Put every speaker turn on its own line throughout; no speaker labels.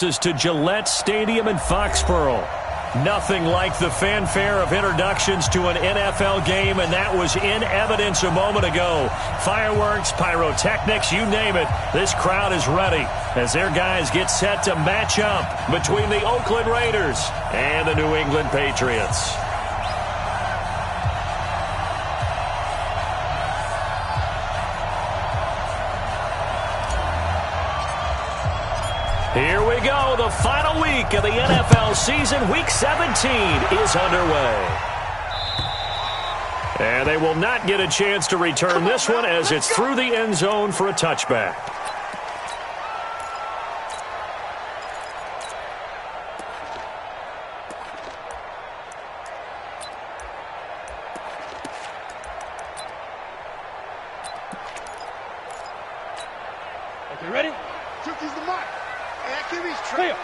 To Gillette Stadium in Foxborough. Nothing like the fanfare of introductions to an NFL game, and that was in evidence a moment ago. Fireworks, pyrotechnics, you name it. This crowd is ready as their guys get set to match up between the Oakland Raiders and the New England Patriots. Here we go. The final week of the NFL season. Week 17 is underway. And they will not get a chance to return this one as it's through the end zone for a touchback.
Okay, ready?
Took the mark. That QB's
Clear.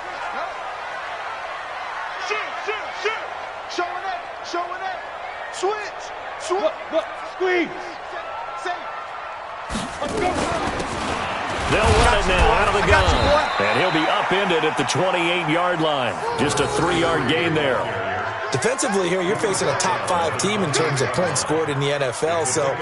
Shoot. Showing up. Switch.
Look. Squeeze.
Let's go.
They'll run it now out of the gun. And he'll be upended at the 28-yard line. Just a 3-yard gain there.
Defensively here, you're facing a top 5 team in terms of points scored in the NFL. So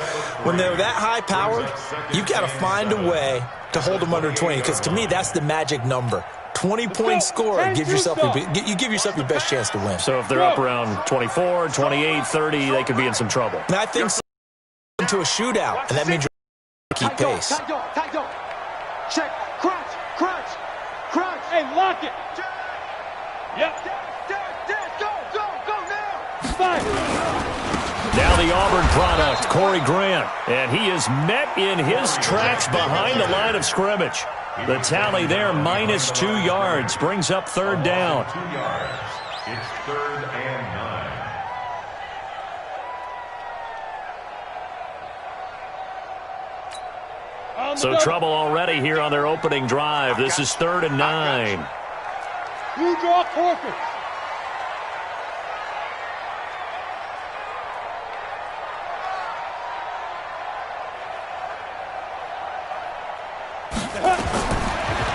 when they're that high-powered, you've got to find a way to hold them under 20, because to me, that's the magic number. 20-point score gives yourself you give yourself your best chance to win.
So if they're up around 24, 28, 30, they could be in some trouble.
And I think into a shootout, and that means you're keep pace.
Tight dog. Check. Crunch.
Hey, lock it. Yep.
Go now.
Fine.
Now the Auburn product, Corey Grant. And he is met in his tracks behind the line of scrimmage. The tally there, -2 yards, brings up third down.
2 yards. It's 3rd and 9.
So trouble already here on their opening drive. This is 3rd and 9.
You draw corpus.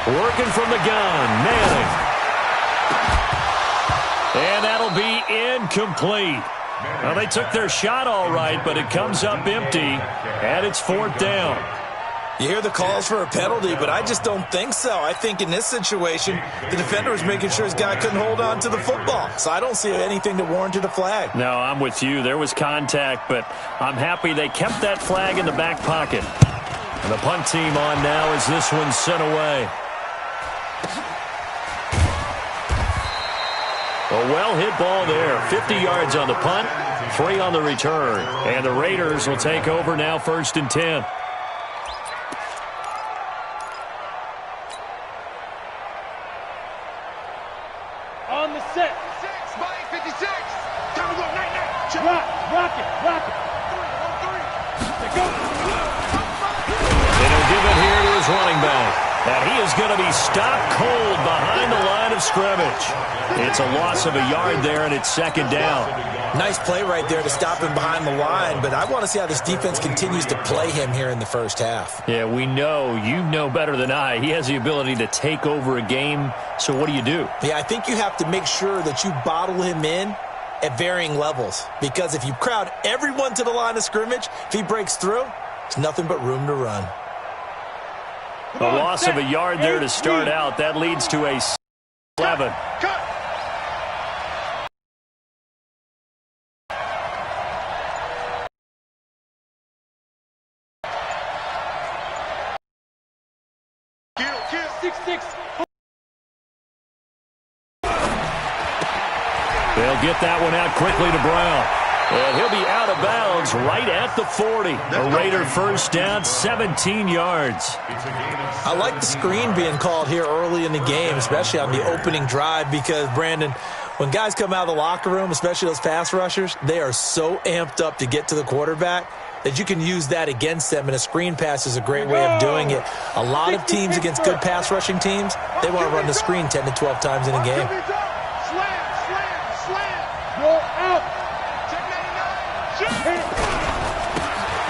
Working from the gun, Manning. And that'll be incomplete. Well, they took their shot all right, but it comes up empty, and it's 4th down.
You hear the calls for a penalty, but I just don't think so. I think in this situation, the defender was making sure his guy couldn't hold on to the football. So I don't see anything that warranted a flag.
No, I'm with you. There was contact, but I'm happy they kept that flag in the back pocket. And the punt team on now as this one's sent away. A well-hit ball there. 50 yards on the punt, 3 on the return. And the Raiders will take over now 1st and 10.
On the set.
56. Time to go. Night. Check.
Rock it. There go.
And he'll give it here to his running back. And he is going to be stopped cold behind the line of scrimmage. It's a loss of a yard there, and it's 2nd down.
Nice play right there to stop him behind the line, but I want to see how this defense continues to play him here in the first half.
Yeah, we know. You know better than I. He has the ability to take over a game, so what do you do?
Yeah, I think you have to make sure that you bottle him in at varying levels, because if you crowd everyone to the line of scrimmage, if he breaks through, there's nothing but room to run.
A loss of a yard there to start out. That leads to a 11.
Cut. Kill.
6-6.
They'll get that one out quickly to Brown. And he'll be out of bounds right at the 40. A Raider first down, 17 yards.
I like the screen being called here early in the game, especially on the opening drive, because, Brandon, when guys come out of the locker room, especially those pass rushers, they are so amped up to get to the quarterback that you can use that against them, and a screen pass is a great way of doing it. A lot of teams against good pass rushing teams, they want to run the screen 10 to 12 times in a game.
Go out.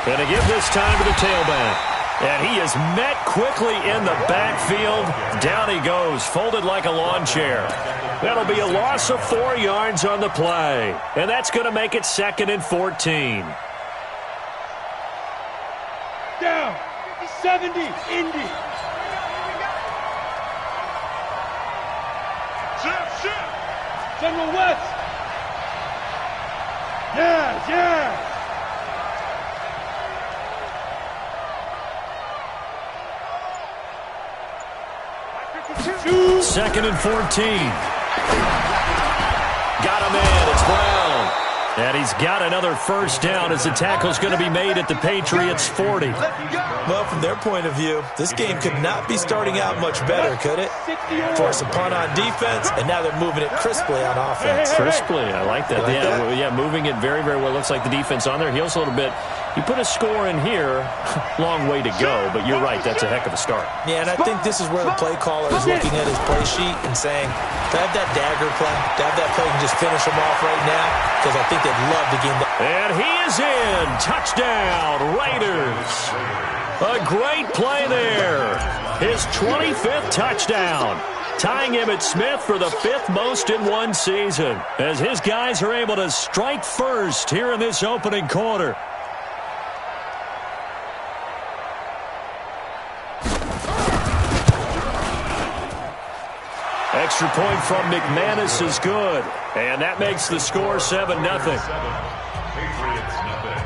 And to give this time to the tailback. And he is met quickly in the backfield. Down he goes, folded like a lawn chair. That'll be a loss of 4 yards on the play. And that's going to make it 2nd and 14.
Down. 70. Indy.
Shift.
General West. Yes.
2nd and 14. Got him in. It's Brown. And he's got another first down as the tackle's going to be made at the Patriots' 40.
Well, from their point of view, this game could not be starting out much better, could it? Force a punt on defense, and now they're moving it crisply on offense.
Crisply, I like that. Yeah, moving it very, very well. Looks like the defense on there heals a little bit. You put a score in here, long way to go, but you're right, that's a heck of a start.
Yeah, and I think this is where the play caller is looking at his play sheet and saying, to have that dagger play, to have that play and just finish them off right now, because I think they'd love to gain that.
And he is in. Touchdown, Raiders. A great play there. His 25th touchdown. Tying Emmitt Smith for the 5th most in one season, as his guys are able to strike first here in this opening quarter. Extra point from McManus is good. And that makes the score 7-0.
Patriots, nothing.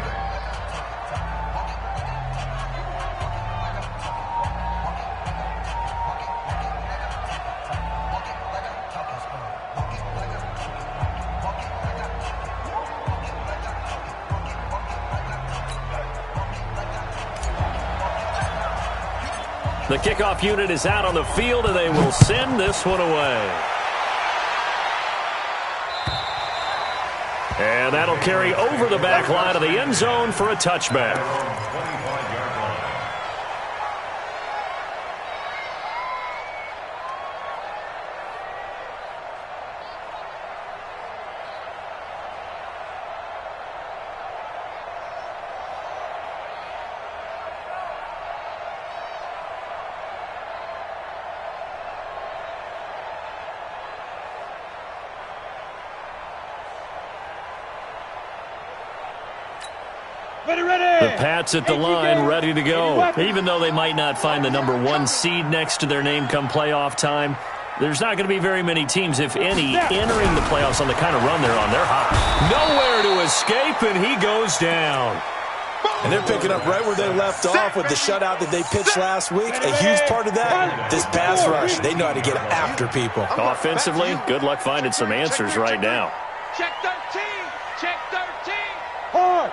The kickoff unit is out on the field, and they will send this one away. And that'll carry over the back line of the end zone for a touchback.
25-yard line.
The Pats at the line, ready to go. Even though they might not find the number 1 seed next to their name come playoff time, there's not going to be very many teams, if any, entering the playoffs on the kind of run they're on. They're hot. Nowhere to escape, and he goes down.
And they're picking up right where they left off with the shutout that they pitched last week. A huge part of that, this pass rush. They know how to get after people.
Offensively, good luck finding some answers right now.
Check 13. Check 13.
Hard.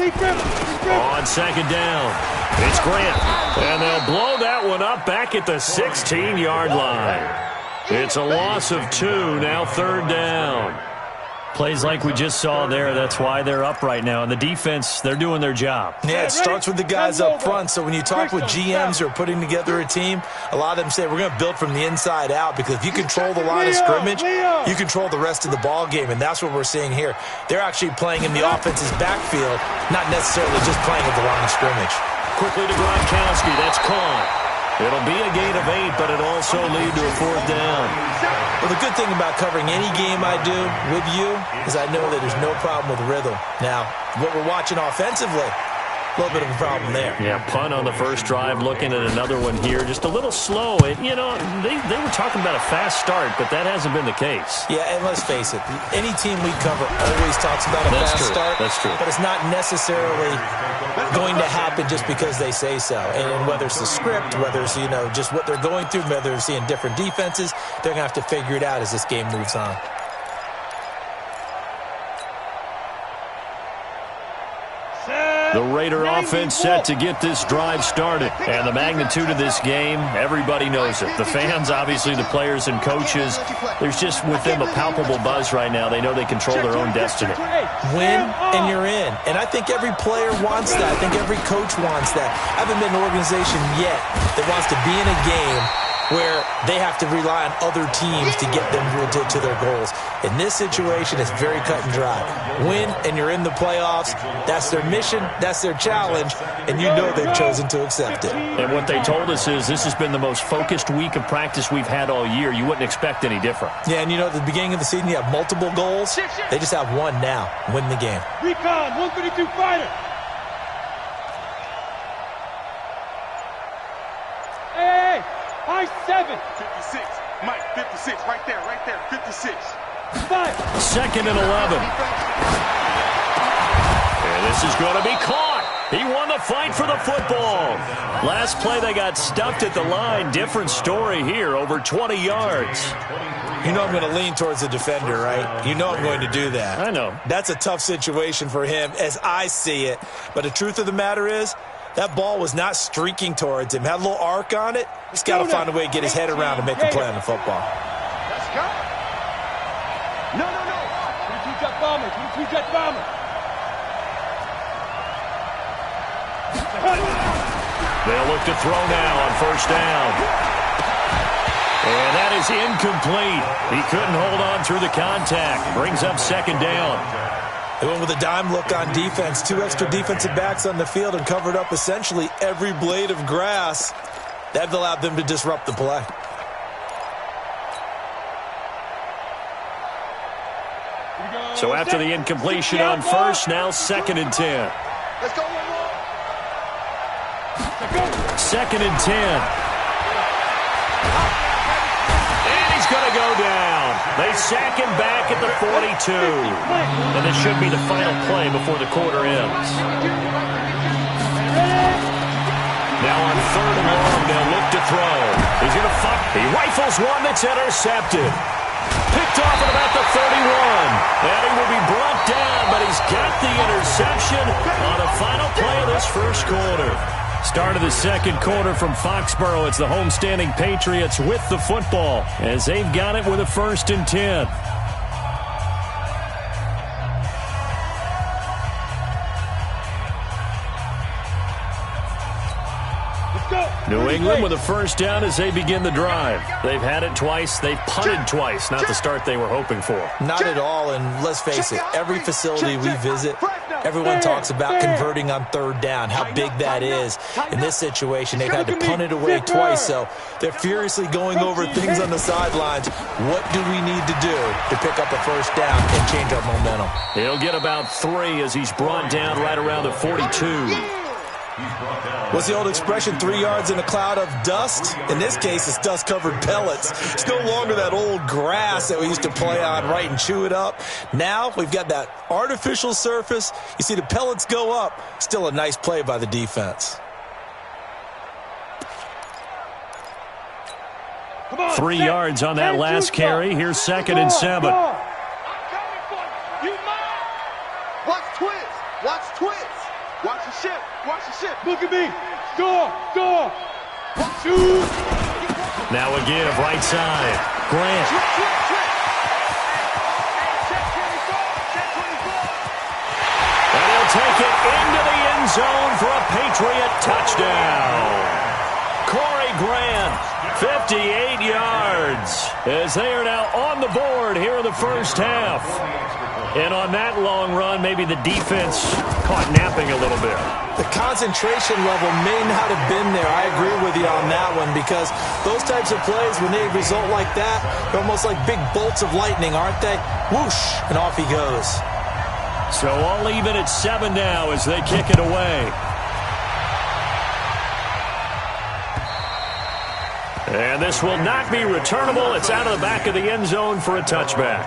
On second down, it's Grant. And they'll blow that one up back at the 16-yard line. It's a loss of 2, now 3rd down. Plays like we just saw there, that's why they're up right now. And the defense, they're doing their job.
Yeah, it starts with the guys up front. So when you talk with GMs who are putting together a team, a lot of them say we're going to build from the inside out, because if you control the line of scrimmage, you control the rest of the ball game, and that's what we're seeing here. They're actually playing in the offense's backfield, not necessarily just playing at the line of scrimmage.
Quickly to Gronkowski, that's caught. It'll be a gain of 8, but it'll also lead to a 4th down.
Well, the good thing about covering any game I do with you is I know that there's no problem with rhythm. Now, what we're watching offensively, a little bit of a problem there.
Yeah, punt on the first drive, looking at another one here. Just a little slow. They were talking about a fast start, but that hasn't been the case.
Yeah, and let's face it, any team we cover always talks about a fast start.
That's true.
But it's not necessarily going to happen just because they say so. And whether it's the script, whether it's, just what they're going through, whether they're seeing different defenses, they're going to have to figure it out as this game moves on.
The Raider offense set to get this drive started. And the magnitude of this game, everybody knows it. The fans, obviously the players and coaches, there's just with them a palpable buzz right now. They know they control their own destiny.
Win and you're in. And I think every player wants that. I think every coach wants that. I haven't been an organization yet that wants to be in a game where they have to rely on other teams to get them to their goals. In this situation, it's very cut and dry. Win, and you're in the playoffs. That's their mission. That's their challenge. And you know they've chosen to accept it.
And what they told us is this has been the most focused week of practice we've had all year. You wouldn't expect any different.
Yeah, and you know, at the beginning of the season, you have multiple goals. They just have one now. Win the game.
Recon, 152 fighter. Hey, high 7.
56. Mike, 56. Right there, 56.
5.
Second and 11. And this is going to be caught. He won the fight for the football. Last play, they got stuffed at the line. Different story here, over 20 yards.
You know I'm going to lean towards the defender, right? You know I'm going to do that.
I know.
That's a tough situation for him as I see it. But the truth of the matter is, that ball was not streaking towards him. Had a little arc on it. He's got to find a way to get his head around and make a play on the football.
Let's go. No.
22 jet bomber, 22 jet bomber.
They'll look to throw now on first down. And that is incomplete. He couldn't hold on through the contact. Brings up second down.
They went with a dime look on defense. 2 extra defensive backs on the field and covered up essentially every blade of grass. That allowed them to disrupt the play.
So after the incompletion on first, now second and 10.
Let's go one more.
Second and 10. And he's going to go down. They sack him back at the 42. And this should be the final play before the quarter ends. Now on third and long, they'll look to throw. He's going to fight. He rifles one that's intercepted. Picked off at about the 31. And he will be brought down, but he's got the interception on the final play of this first quarter. Start of the second quarter from Foxborough. It's the homestanding Patriots with the football as they've got it with a 1st and 10. New England with a first down as they begin the drive. They've had it twice. They've punted twice. Not the start they were hoping for.
Not at all, and let's face it, every facility we visit, everyone talks about converting on third down, how big that is. In this situation, they've had to punt it away twice, so they're furiously going over things on the sidelines. What do we need to do to pick up a first down and change our momentum?
He'll get about 3 as he's brought down right around the 42.
What's the old expression, 3 yards in a cloud of dust? In this case, it's dust-covered pellets. It's no longer that old grass that we used to play on, right, and chew it up. Now we've got that artificial surface. You see the pellets go up. Still a nice play by the defense.
3 yards on that last carry. Here's 2nd and 7.
Watch twins. Watch twins. Watch the ship. Watch the ship.
Look at me. Score. Shoot.
Now again, right side. Grant. And he'll take it into the end zone for a Patriot touchdown. Corey Grant, 58 yards, as they are now on the board here in the first half. And on that long run, maybe the defense caught napping a little bit.
The concentration level may not have been there. I agree with you on that one, because those types of plays, when they result like that, they're almost like big bolts of lightning, aren't they? Whoosh, and off he goes.
So all even at 7 now as they kick it away. And this will not be returnable. It's out of the back of the end zone for a touchback.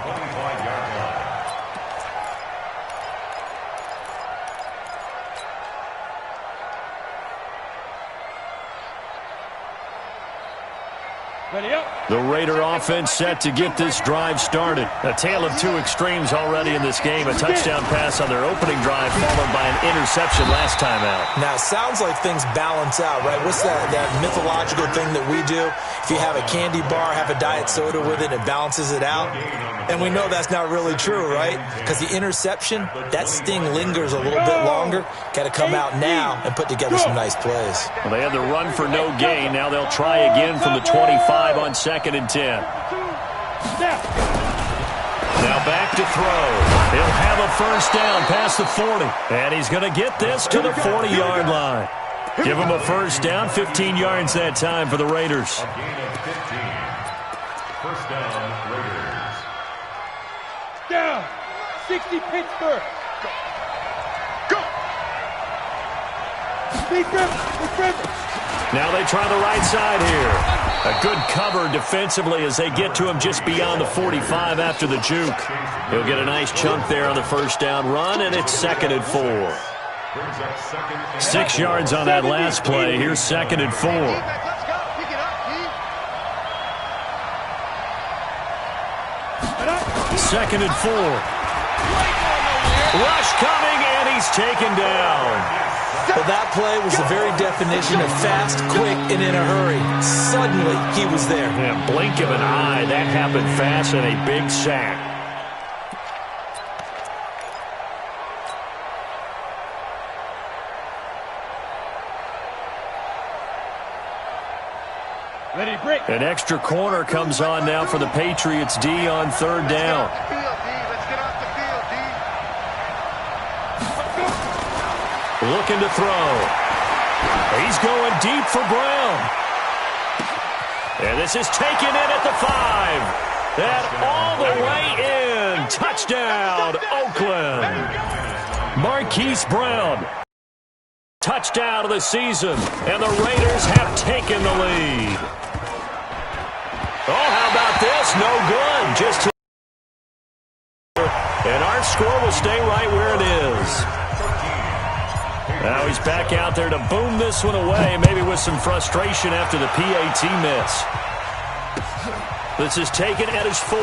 The Raider offense set to get this drive started. A tale of two extremes already in this game. A touchdown pass on their opening drive followed by an interception last time out.
Now, it sounds like things balance out, right? What's that mythological thing that we do? If you have a candy bar, have a diet soda with it, it balances it out. And we know that's not really true, right? Because the interception, that sting lingers a little bit longer. Got to come out now and put together some nice plays.
Well, they had the run for no gain. Now they'll try again from the 25 on 2nd and 10. Now back to throw. He'll have a first down past the 40. And he's going to get this to the 40-yard line. Give him a first down, 15 yards that time for the Raiders.
A gain of 15. First down, Raiders.
Down. 60 Pittsburgh.
Go.
Now they try the right side here. A good cover defensively as they get to him just beyond the 45 after the juke. He'll get a nice chunk there on the first down run, and it's 2nd and 4. 6 yards on that last play. Here's 2nd and 4.
Let's go. Pick it up, Keith.
2nd and 4. Rush coming, and he's taken down.
Well, that play was the very definition of fast, quick, and in a hurry. Suddenly, he was there.
Yeah, blink of an eye. That happened fast and a big sack.
Ready, break.
An extra corner comes on now for the Patriots D on 3rd down.
Let's get off the field, D.
Looking to throw. He's going deep for Brown. And this is taken in at the 5. And all the way in. Touchdown, Oakland. Marquise Brown. Touchdown of the season. And the Raiders have taken the lead. Oh, how about this? No good. Just and our score will stay right where it is. Now he's back out there to boom this one away, maybe with some frustration after the PAT miss. This is taken at his 4.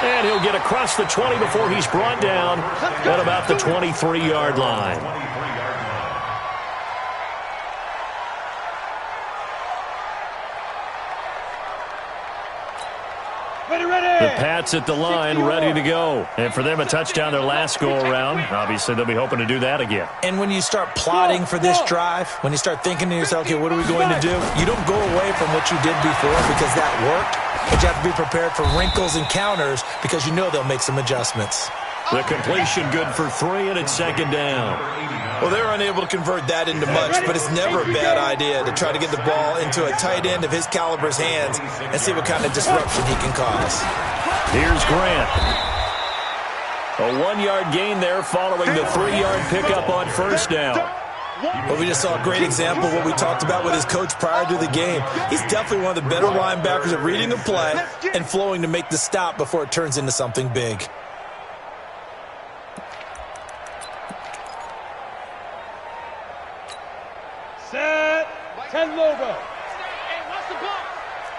And he'll get across the 20 before he's brought down at about the 23-yard line. The Pats at the line, ready to go. And for them, a touchdown their last go-around. Obviously, they'll be hoping to do that again.
And when you start plotting for this drive, when you start thinking to yourself, okay, what are we going to do? You don't go away from what you did before because that worked. But you have to be prepared for wrinkles and counters because you know they'll make some adjustments.
The completion good for 3, and it's 2nd down.
Well, they're unable to convert that into much, but it's never a bad idea to try to get the ball into a tight end of his caliber's hands and see what kind of disruption he can cause.
Here's Grant. A 1-yard gain there following the 3-yard pickup on first down.
Well, we just saw a great example of what we talked about with his coach prior to the game. He's definitely one of the better linebackers at reading a play and flowing to make the stop before it turns into something big.
Set. 10 logo. Hey, what's the ball?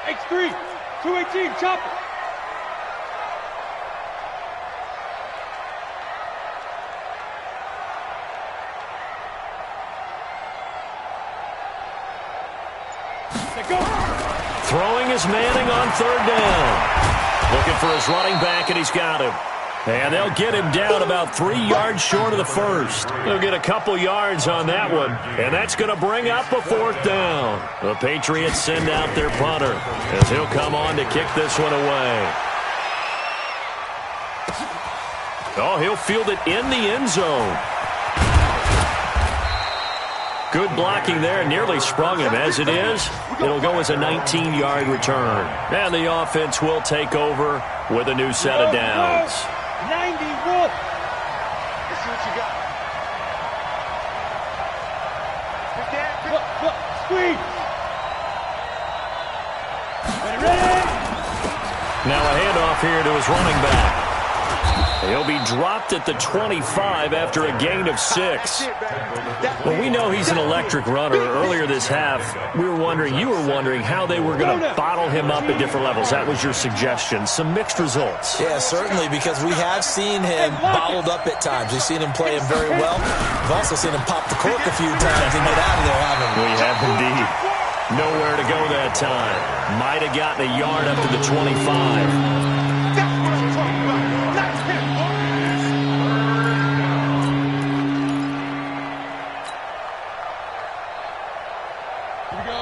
X3. 218. Chopper.
Throwing is Manning on 3rd down. Looking for his running back, and he's got him. And they'll get him down about 3 yards short of the first. They'll get a couple yards on that one, and that's going to bring up a 4th down. The Patriots send out their punter as he'll come on to kick this one away. Oh, he'll field it in the end zone. Good blocking there, nearly sprung him. As it is, it'll go as a 19-yard return. And the offense will take over with a new set of downs.
91.
Let's see what you got.
Look, squeeze. Ready.
Now a handoff here to his running back. He'll be dropped at the 25 after a gain of 6. Well, we know he's an electric runner. Earlier this half, you were wondering how they were going to bottle him up at different levels. That was your suggestion. Some mixed results.
Yeah, certainly, because we have seen him bottled up at times. We've seen him play him very well. We've also seen him pop the cork a few times and get out of there, haven't we?
We have indeed. Nowhere to go that time. Might have gotten a yard up to the 25.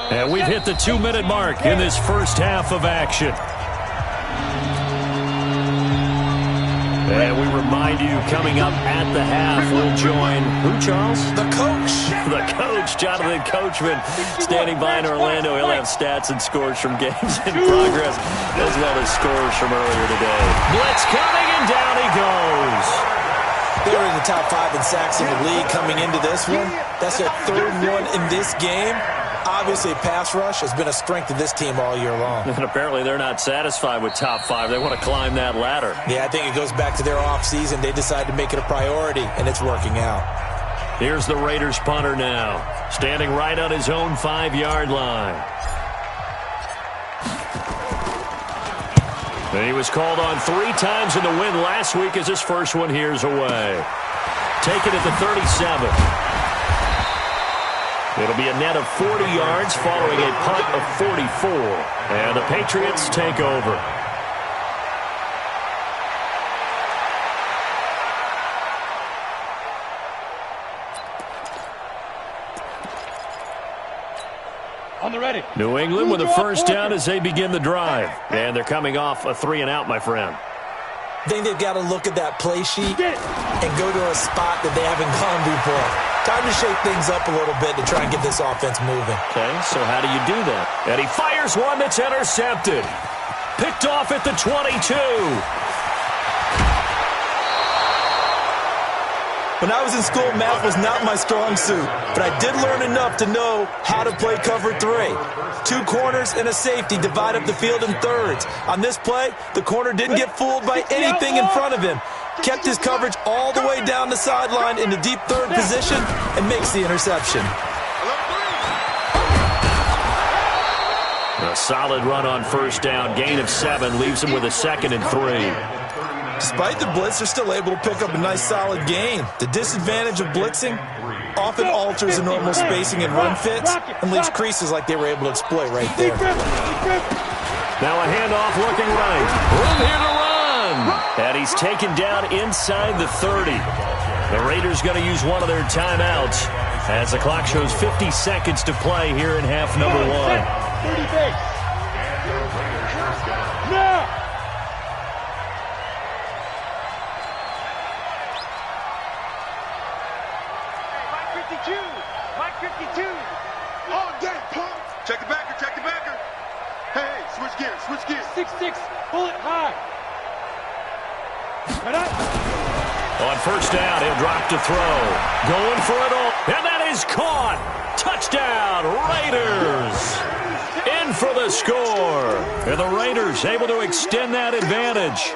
And we've hit the 2-minute mark in this first half of action. And we remind you, coming up at the half, we'll join who, Charles?
The coach.
The coach, Jonathan Coachman, standing by in Orlando. He'll have stats and scores from games in progress, as well as scores from earlier today. Blitz coming, and down he goes.
They were in the top 5 in sacks in the league coming into this one. That's their 3rd one in this game. Obviously, pass rush has been a strength of this team all year long.
And apparently they're not satisfied with top 5. They want to climb that ladder.
Yeah, I think it goes back to their offseason. They decided to make it a priority, and it's working out.
Here's the Raiders punter now, standing right on his own 5-yard line. And he was called on 3 times in the win last week as his first one here's away. Taken at the 37. It'll be a net of 40 yards following a punt of 44. And the Patriots take over.
On the ready.
New England with a first down as they begin the drive. And they're coming off a 3-and-out, my friend.
I think they've got to look at that play sheet and go to a spot that they haven't gone before. Time to shake things up a little bit to try and get this offense moving.
Okay, so how do you do that? And he fires one that's intercepted. Picked off at the 22.
When I was in school, math was not my strong suit, but I did learn enough to know how to play cover 3. 2 corners and a safety divide up the field in thirds. On this play, the corner didn't get fooled by anything in front of him. Kept his coverage all the way down the sideline in the deep third position and makes the interception.
A solid run on first down. Gain of 7 leaves him with a 2nd and 3.
Despite the blitz, they're still able to pick up a nice solid gain. The disadvantage of blitzing often alters the normal spacing and run fits and leaves creases like they were able to exploit right there.
Now a handoff looking right. Room here to run. And he's taken down inside the 30. The Raiders going to use one of their timeouts as the clock shows 50 seconds to play here in half number 1.
30 base. Now.
Mike 52. All day, pump. Check the backer, check the backer. Hey, switch gears, switch gears.
6'6", pull it high.
On first down, he'll drop to throw. Going for it all. And that is caught. Touchdown, Raiders. In for the score. And the Raiders able to extend that advantage.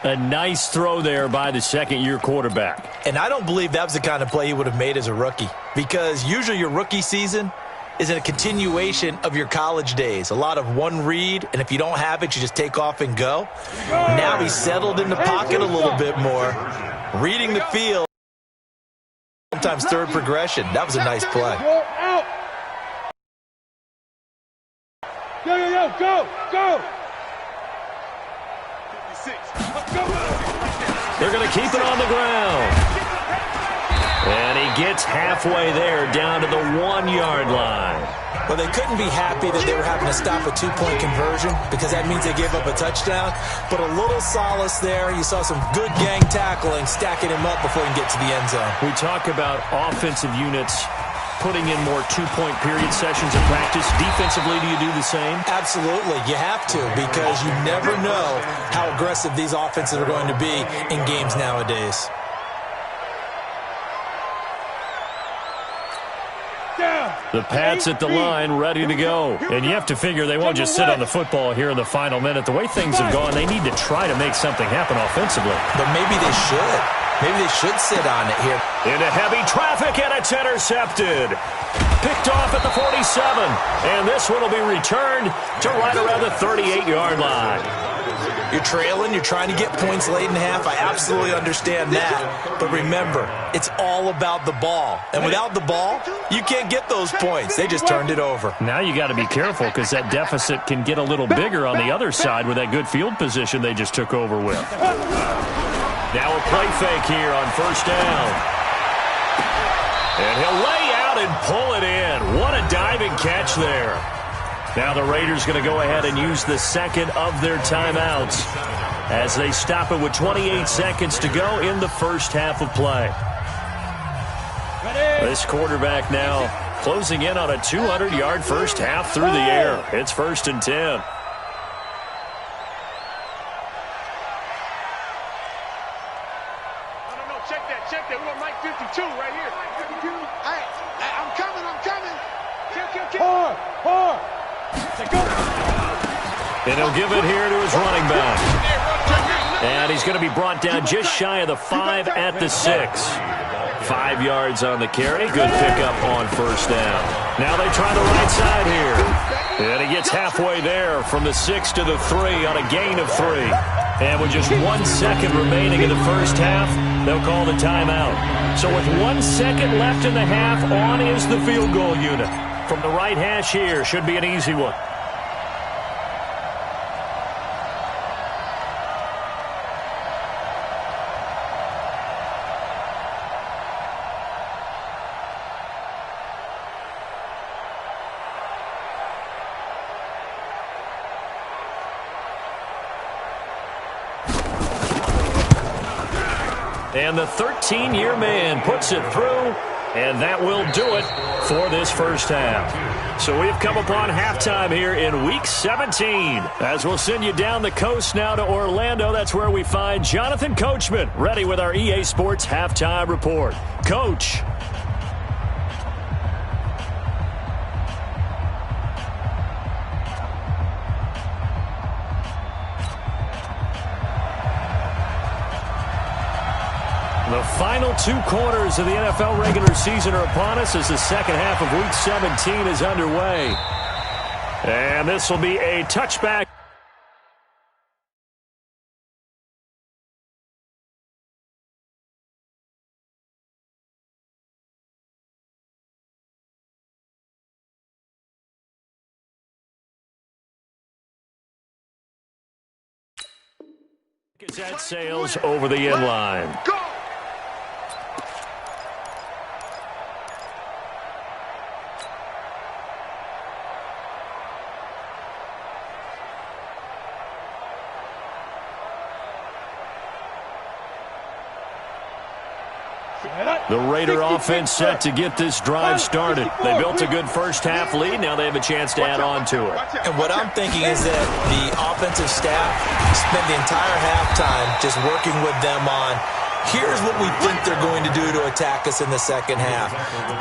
A nice throw there by the second-year quarterback.
And I don't believe that was the kind of play he would have made as a rookie, because usually your rookie season is a continuation of your college days. A lot of one read, and if you don't have it, you just take off and go. Now he's settled in the pocket a little bit more, reading the field. Sometimes third progression. That was a nice play.
Go, go, go.
They're going to keep it on the ground. And he gets halfway there, down to the 1-yard line.
Well, they couldn't be happy that they were having to stop a 2-point conversion, because that means they gave up a touchdown. But a little solace there. You saw some good gang tackling, stacking him up before he can get to the end zone.
We talk about offensive units putting in more 2-point period sessions of practice. Defensively, do you do the same?
Absolutely. You have to, because you never know how aggressive these offenses are going to be in games nowadays.
Down.
The Pats at the line, ready to go. And you have to figure they won't just sit on the football here in the final minute. The way things have gone, they need to try to make something happen offensively.
But maybe they should. Maybe they should sit on it here.
Into heavy traffic, and it's intercepted. Picked off at the 47. And this one will be returned to right around the 38-yard line.
You're trailing. You're trying to get points late in half. I absolutely understand that. But remember, it's all about the ball. And without the ball, you can't get those points. They just turned it over.
Now you got to be careful because that deficit can get a little bigger on the other side with that good field position they just took over with. Now a play fake here on first down. And he'll lay out and pull it in. What a diving catch there. Now the Raiders going to go ahead and use the second of their timeouts as they stop it with 28 seconds to go in the first half of play. This quarterback now closing in on a 200-yard first half through the air. It's 1st and 10.
No, check that. We're on Mike 52 right here. Hey, I'm coming.
Hard.
And he'll give it here to his running back. And he's going to be brought down just shy of the 5 at the 6. 5 yards on the carry. Good pickup on first down. Now they try the right side here. And he gets halfway there from the 6 to the 3 on a gain of 3. And with just 1 second remaining in the first half, they'll call the timeout. So with 1 second left in the half, on is the field goal unit. From the right hash here, should be an easy one. And the 13-year man puts it through, and that will do it for this first half. So we've come upon halftime here in Week 17. As we'll send you down the coast now to Orlando, that's where we find Jonathan Coachman ready with our EA Sports Halftime Report. Coach. The final 2 quarters of the NFL regular season are upon us as the second half of Week 17 is underway. And this will be a touchback. That sails over the end line.
Go!
The Raider offense set to get this drive started. They built a good first half lead. Now they have a chance to add on to it.
And what I'm thinking is that the offensive staff spent the entire halftime just working with them on, here's what we think they're going to do to attack us in the second half.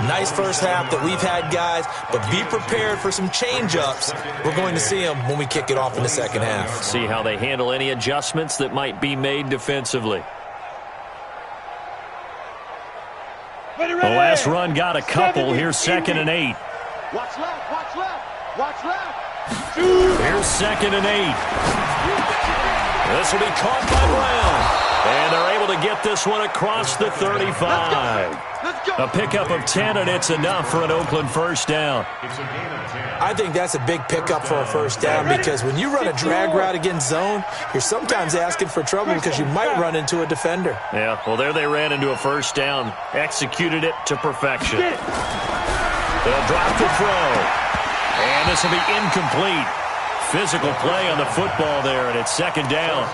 Nice first half that we've had, guys, but be prepared for some change-ups. We're going to see them when we kick it off in the second half.
See how they handle any adjustments that might be made defensively. The last run got a couple. Here's 2nd and 8.
Watch left.
Here's 2nd and 8. This will be caught by Brown. And they're able to get this one across the 35.
Let's go.
A pickup of 10, and it's enough for an Oakland first down.
I think that's a big pickup for a first down because when you run a drag route against zone, you're sometimes asking for trouble because you might run into a defender.
Yeah, well, there they ran into a first down. Executed it to perfection. They'll drop the throw. And this will be incomplete. Physical play on the football there, and it's 2nd down.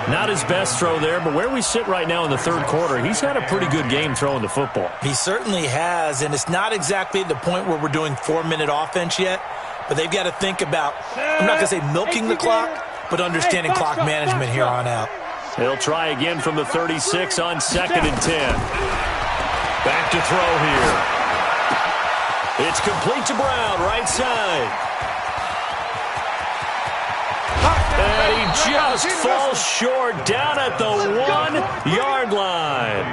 Not his best throw there, but where we sit right now in the 3rd quarter, he's had a pretty good game throwing the football.
He certainly has, and it's not exactly the point where we're doing 4-minute offense yet, but they've got to think about, I'm not going to say milking the clock, but understanding clock management here on out.
He'll try again from the 36 on 2nd and 10. Back to throw here. It's complete to Brown, right side. And he just falls short down at the 1-yard line.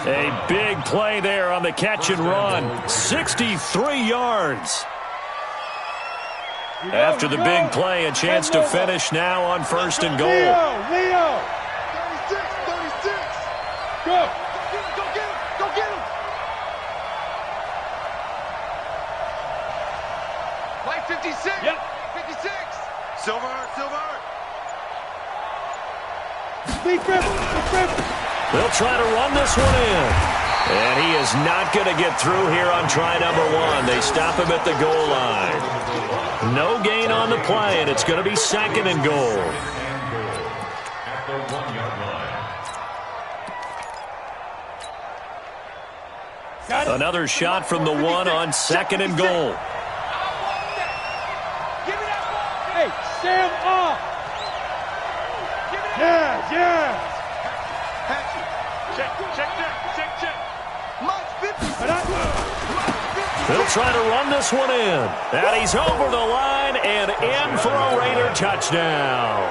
A big play there on the catch and run. 63 yards. After the big play, a chance to finish now on 1st and goal.
Leo.
36.
Go.
Go get him. White 56.
Yep.
56. Silver.
Defense.
They'll try to run this one in. And he is not going to get through here on try number 1. They stop him at the goal line. No gain on the play, and it's going to be 2nd and goal.
At the 1-yard line.
Another shot from the 1 on 2nd and goal.
Hey, Sam off. Yeah.
Check. Much 50.
They'll try to run this one in. And he's over the line and in for a Raider touchdown.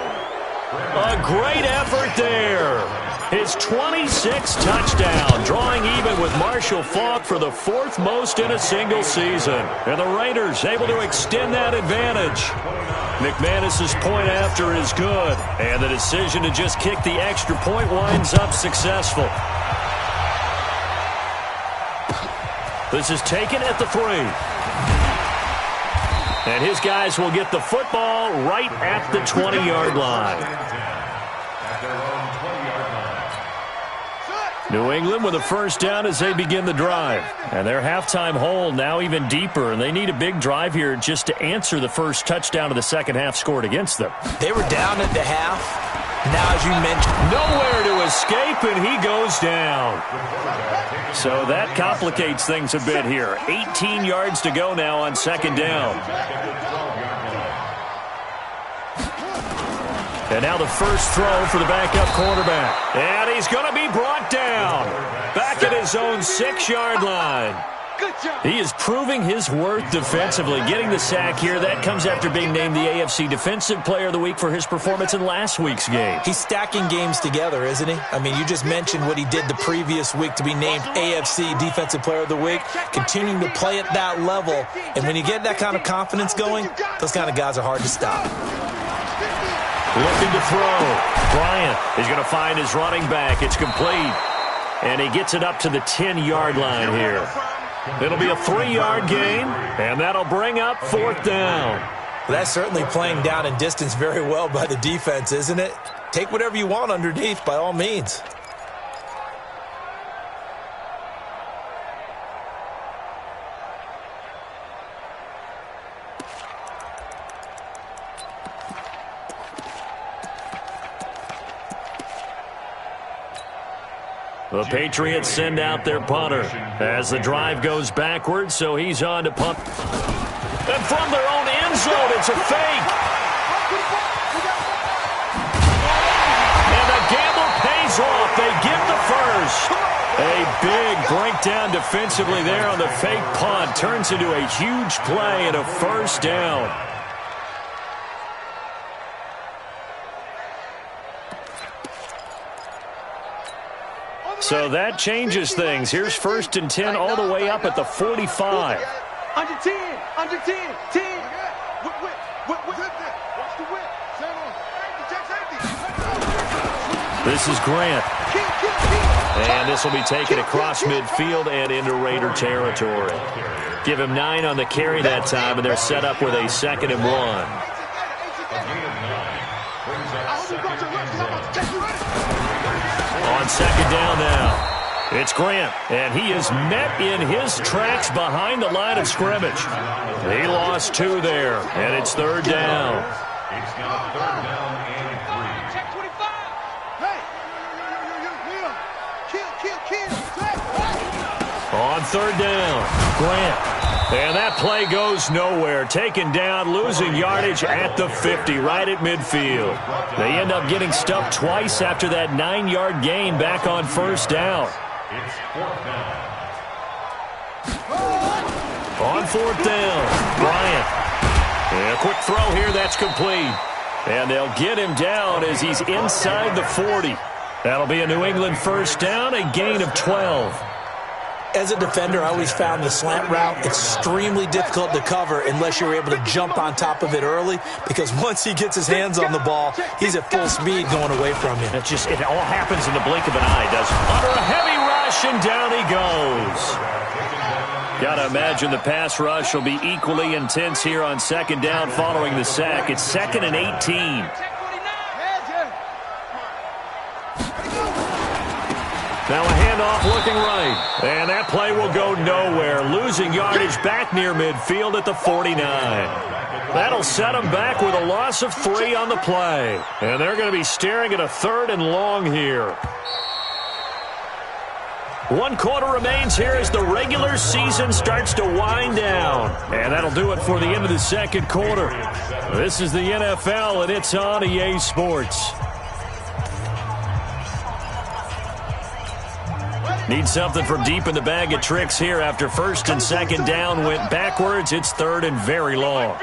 A great effort there. His 26th touchdown, drawing even with Marshall Faulk for the 4th most in a single season. And the Raiders able to extend that advantage. McManus's point after is good. And the decision to just kick the extra point winds up successful. This is taken at the 3. And his guys will get the football right at the 20-yard line. New England with a first down as they begin the drive. And their halftime hole now even deeper, and they need a big drive here just to answer the first touchdown of the second half scored against them.
They were down at the half. Now, as you mentioned,
nowhere to escape, and he goes down. So that complicates things a bit here. 18 yards to go now on 2nd down. And now the first throw for the backup quarterback. And he's going to be brought down. Back at his own 6-yard line. He is proving his worth defensively. Getting the sack here, that comes after being named the AFC Defensive Player of the Week for his performance in last week's game.
He's stacking games together, isn't he? I mean, you just mentioned what he did the previous week to be named AFC Defensive Player of the Week, continuing to play at that level. And when you get that kind of confidence going, those kind of guys are hard to stop.
Looking to throw. Bryant is going to find his running back. It's complete. And he gets it up to the 10-yard line here. It'll be a 3-yard gain, and that'll bring up 4th down.
Well, that's certainly playing down and distance very well by the defense, isn't it? Take whatever you want underneath, by all means.
The Patriots send out their punter as the drive goes backwards, so he's on to punt. And from their own end zone, it's a fake. And the gamble pays off. They get the first. A big breakdown defensively there on the fake punt. Turns into a huge play and a first down. So that changes things. Here's 1st and 10 all the way up at the 45.
Under 10. 10.
This is Grant. And this will be taken across midfield and into Raider territory. Give him 9 on the carry that time, and they're set up with a 2nd and 1. On 2nd down now, it's Grant, and he is met in his tracks behind the line of scrimmage. He lost 2 there, and it's 3rd down.
It's now 3rd down and 3.
Check 25.
On 3rd down, Grant. And that play goes nowhere. Taken down, losing yardage at the 50, right at midfield. They end up getting stuffed twice after that 9-yard gain back on 1st down.
It's 4th down.
On fourth down, Bryant. And a quick throw here, that's complete. And they'll get him down as he's inside the 40. That'll be a New England first down, a gain of 12.
As a defender, I always found the slant route extremely difficult to cover unless you're able to jump on top of it early, because once he gets his hands on the ball, he's at full speed going away from you.
It all happens in the blink of an eye, doesn't it? Under a heavy rush, and down he goes. Got to imagine the pass rush will be equally intense here on second down following the sack. It's 2nd and 18. Now a handoff looking right. And that play will go nowhere. Losing yardage back near midfield at the 49. That'll set them back with a loss of 3 on the play. And they're going to be staring at a 3rd and long here. 1 quarter remains here as the regular season starts to wind down. And that'll do it for the end of the second quarter. This is the NFL, and it's on EA Sports. Need something from deep in the bag of tricks here after first and second down went backwards. It's 3rd and very long.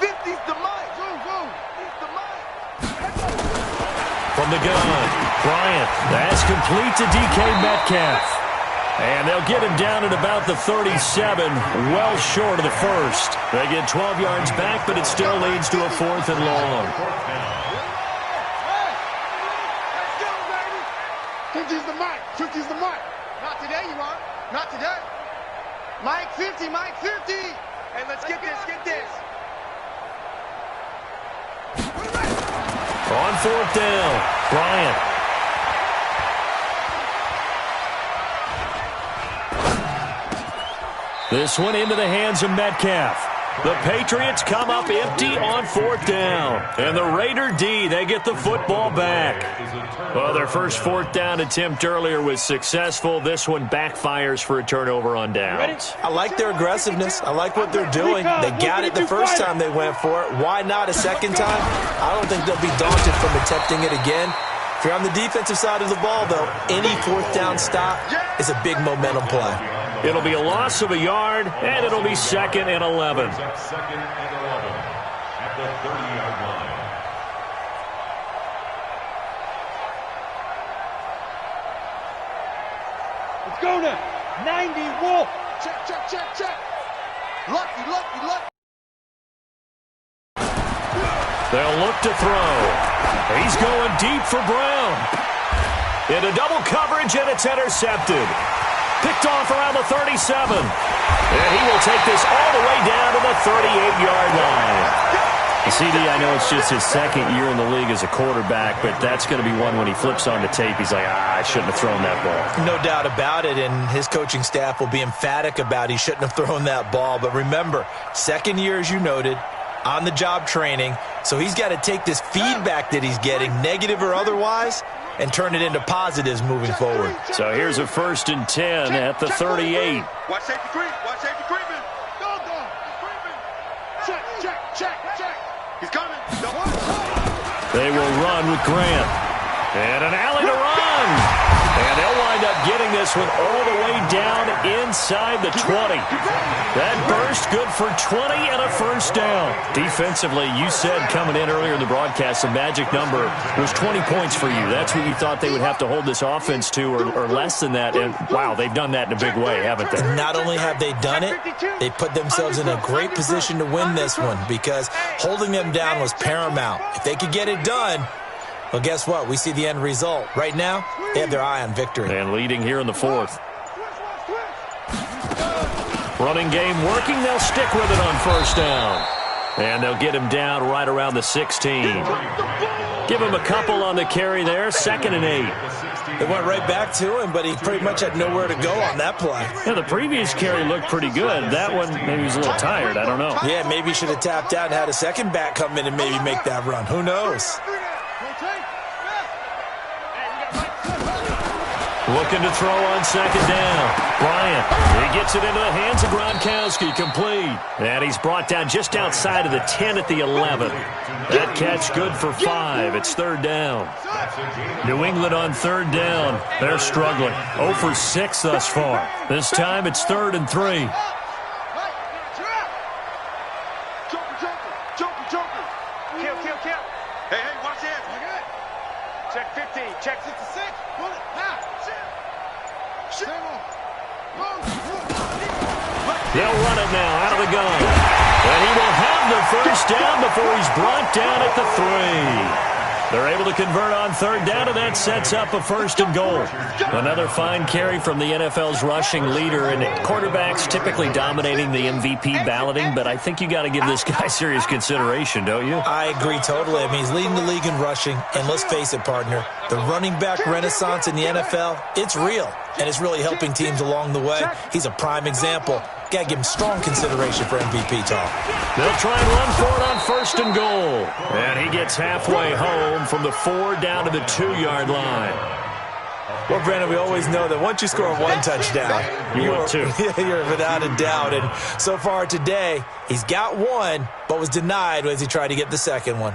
50's the mic. He's the mic.
From the gun, Bryant. That's complete to DK Metcalf. And they'll get him down at about the 37, well short of the first. They get 12 yards back, but it still leads to a 4th and long.
50's the mic. 50's the mic.
Not today, you want? Not today. Mike 50, Mike 50. And let's get this, get this.
On fourth down, Bryant. This one into the hands of Metcalf. The Patriots come up empty on 4th down. And the Raider D, they get the football back. Well, their first 4th down attempt earlier was successful. This one backfires for a turnover on downs.
I like their aggressiveness. I like what they're doing. They got it the first time they went for it. Why not a second time? I don't think they'll be daunted from attempting it again. If you're on the defensive side of the ball, though, any 4th down stop is a big momentum play.
It'll be a loss of a yard, and it'll be 2nd and 11.
2nd and 11 at the 30-yard line.
Let's go now. 90 Wolf.
Check. Lucky.
They'll look to throw. He's going deep for Brown. Into double coverage, and it's intercepted. Picked off around the 37. And he will take this all the way down to the 38-yard line. CD, I know it's just his 2nd year in the league as a quarterback, but that's going to be one when he flips on the tape, he's like, I shouldn't have thrown that ball.
No doubt about it, and his coaching staff will be emphatic about he shouldn't have thrown that ball. But remember, 2nd year, as you noted, on-the-job training, so he's got to take this feedback that he's getting, negative or otherwise, and turn it into positives moving forward.
So here's a 1st and 10 at the 38.
Watch safety creep. Creeping. Go. Check. He's coming.
They will run with Grant. And an alley to run. And they'll wind up getting this one all the way down inside the 20. That burst good for 20 and a 1st down. Defensively, you said coming in earlier in the broadcast, the magic number was 20 points for you. That's what you thought they would have to hold this offense to, or less than that. And, wow, they've done that in a big way, haven't they?
Not only have they done it, they put themselves in a great position to win this one because holding them down was paramount. If they could get it done, well, guess what? We see the end result. Right now, they have their eye on victory.
And leading here in the 4th. Running game working. They'll stick with it on 1st down. And they'll get him down right around the 16. Give him a couple on the carry there. 2nd and 8.
They went right back to him, but he pretty much had nowhere to go on that play.
Yeah, the previous carry looked pretty good. That one, maybe he was a little tired. I don't know.
Yeah, maybe he should have tapped out and had a second back come in and maybe make that run. Who knows?
Looking to throw on second down. Bryant, he gets it into the hands of Gronkowski, complete. And he's brought down just outside of the 10 at the 11. That catch good for 5. It's third down. New England on third down. They're struggling. 0 for 6 thus far. This time it's 3rd and 3.
Kill. Hey, watch this. Check 15. Check 66. Pull it.
They'll run it now out of the gun. And he will have the first down before he's brought down at the 3. They're able to convert on third down, and that sets up a 1st and goal. Another fine carry from the NFL's rushing leader, and quarterbacks typically dominating the MVP balloting, but I think you got to give this guy serious consideration, don't you?
I agree totally. I mean, he's leading the league in rushing, and let's face it, partner, the running back renaissance in the NFL, it's real, and it's really helping teams along the way. He's a prime example. Got to give him strong consideration for MVP talk.
They'll try and run for it on 1st and goal. And he gets halfway home from the 4 down to the 2-yard line.
Well, Brandon, we always know that once you score one touchdown,
you're
without a doubt. And so far today, he's got one, but was denied as he tried to get the second one.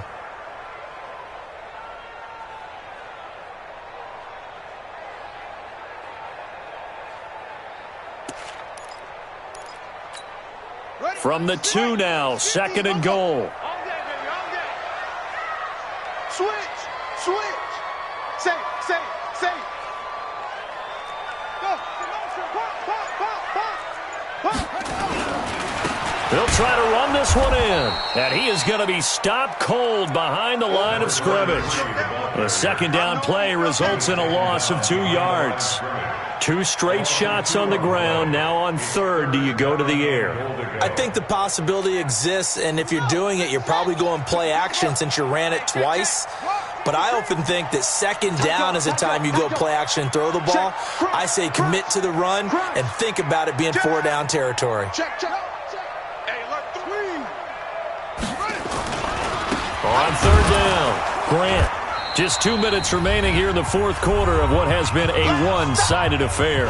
From the 2 now, 2nd and goal.
Switch. Say. Go.
They'll try to run this one in. And he is going to be stopped cold behind the line of scrimmage. The 2nd down play results in a loss of 2 yards. 2 straight shots on the ground. Now on 3rd, do you go to the air?
I think the possibility exists, and if you're doing it, you're probably going play action since you ran it twice. But I often think that 2nd down is the time you go play action and throw the ball. I say commit to the run and think about it being 4 down territory.
On 3rd down, Grant. Just 2 minutes remaining here in the 4th quarter of what has been a one-sided affair.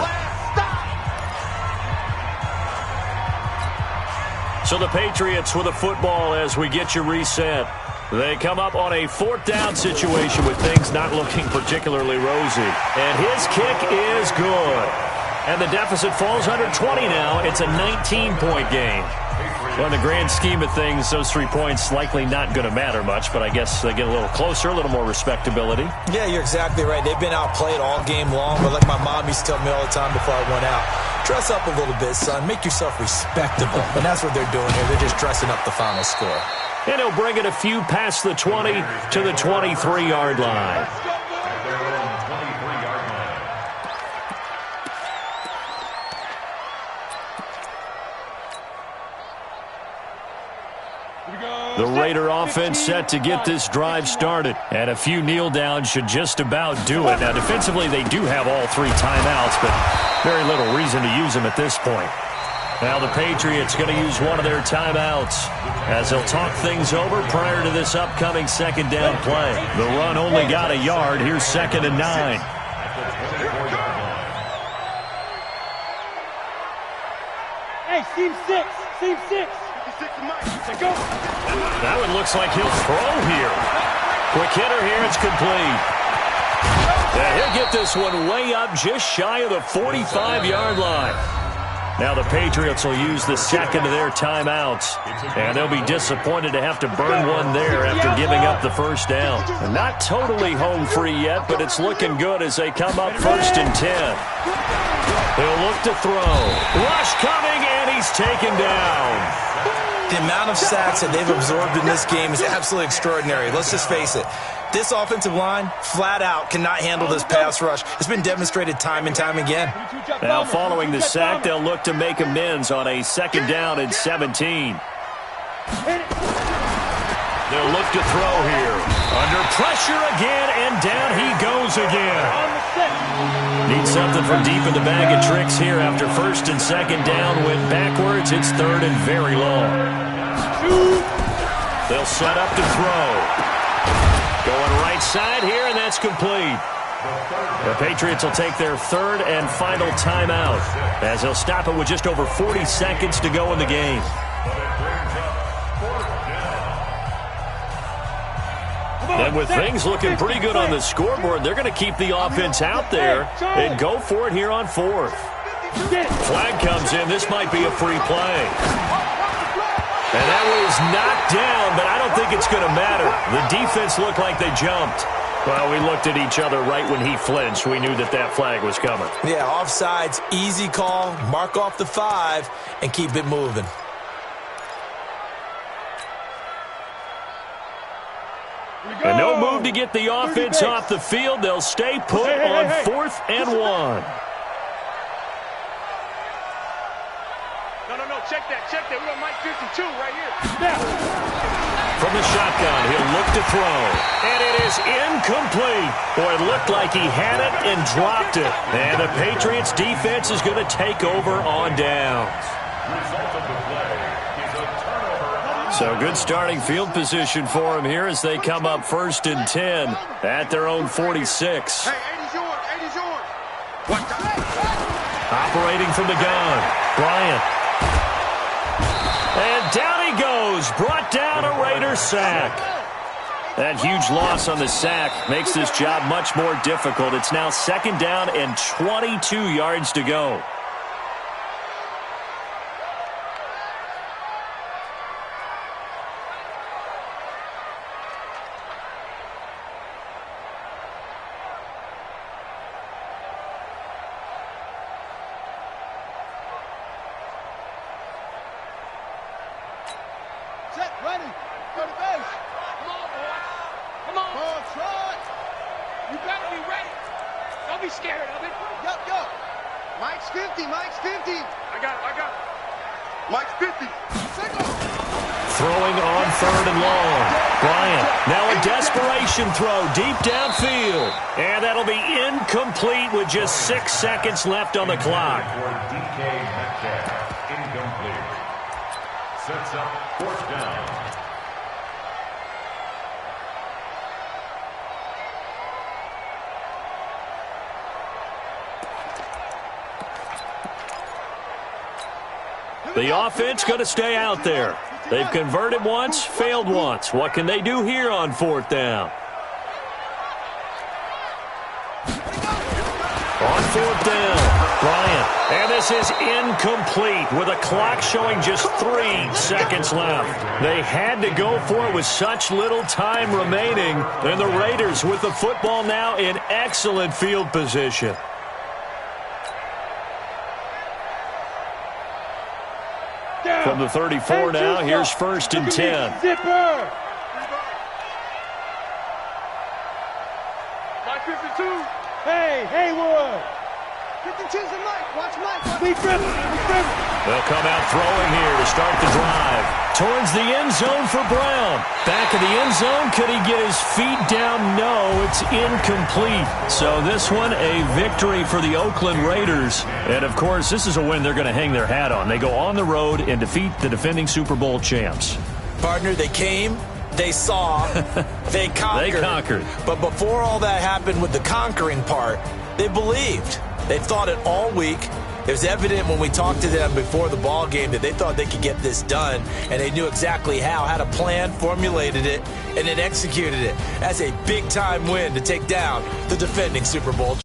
So the Patriots with a football as we get you reset. They come up on a 4th down situation with things not looking particularly rosy. And his kick is good. And the deficit falls under 20 now. It's a 19-point game. Well, in the grand scheme of things, those 3 points likely not going to matter much, but I guess they get a little closer, a little more respectability.
Yeah, you're exactly right. They've been outplayed all game long, but like my mom used to tell me all the time before I went out, dress up a little bit, son. Make yourself respectable. And that's what they're doing here. They're just dressing up the final score.
And he'll bring it a few past the 20 to the 23-yard line. The Raider offense set to get this drive started. And a few kneel downs should just about do it. Now, defensively, they do have all 3 timeouts, but very little reason to use them at this point. Now the Patriots going to use one of their timeouts as they'll talk things over prior to this upcoming 2nd down play. The run only got a yard. Here's 2nd and 9.
Hey, seam 6.
That one looks like he'll throw here. Quick hitter here. It's complete. Yeah, he'll get this one way up just shy of the 45-yard line. Now the Patriots will use the 2nd of their timeouts. And they'll be disappointed to have to burn one there after giving up the 1st down. And not totally home free yet, but it's looking good as they come up 1st and 10. They'll look to throw. Rush coming, and he's taken down.
The amount of sacks that they've absorbed in this game is absolutely extraordinary. Let's just face it. This offensive line, flat out, cannot handle this pass rush. It's been demonstrated time and time again.
Now, following the sack, they'll look to make amends on a 2nd down and 17. They'll look to throw here. Under pressure again, and down he goes again. Need something from deep in the bag of tricks here after 1st and 2nd down. Went backwards. It's 3rd and very long. They'll set up to throw. Going right side here, and that's complete. The Patriots will take their third and final timeout as they'll stop it with just over 40 seconds to go in the game. And with things looking pretty good on the scoreboard, they're going to keep the offense out there and go for it here on fourth. Flag comes in. This might be a free play. And that was knocked down, but I don't think it's going to matter. The defense looked like they jumped. Well, we looked at each other right when he flinched. We knew that that flag was coming. Yeah,
offsides, easy call. Mark off the 5 and keep it moving.
And no move to get the offense off the field. They'll stay put on 4th and 1.
No, check that. We got Mike 52 right here.
From the shotgun, he'll look to throw. And it is incomplete. Boy, it looked like he had it and dropped it. And the Patriots defense is going to take over on downs. So good starting field position for him here as they come up 1st and 10 at their own 46.
Hey, 80's yours. Watch out.
Operating from the gun, Bryant. And down he goes, brought down a Raider sack. That huge loss on the sack makes this job much more difficult. It's now 2nd down and 22 yards to go. Throwing on 3rd and long. Bryant, now a desperation throw deep downfield. And that'll be incomplete with just 6 seconds left on the clock.
Incomplete. Sets up 4th down.
The offense going to stay out there. They've converted once, failed once. What can they do here on 4th down? On 4th down, Bryant. And this is incomplete with a clock showing just 3 seconds left. They had to go for it with such little time remaining. And the Raiders with the football now in excellent field position. From the 34 now, here's 1st and 10.
Zipper.
Mike 52.
Hey, Haywood.
52's a Mike. Watch Mike.
Be driven.
They'll come out throwing here to start the drive. Towards the end zone for Brown. Back of the end zone. Could he get his feet down? No, it's incomplete. So this one, a victory for the Oakland Raiders. And, of course, this is a win they're going to hang their hat on. They go on the road and defeat the defending Super Bowl champs.
Partner, they came, they saw, they conquered.
They conquered.
But before all that happened with the conquering part, they believed. They thought it all week. It was evident when we talked to them before the ball game that they thought they could get this done, and they knew exactly how, had a plan, formulated it, and then executed it. That's a big-time win to take down the defending Super Bowl champions.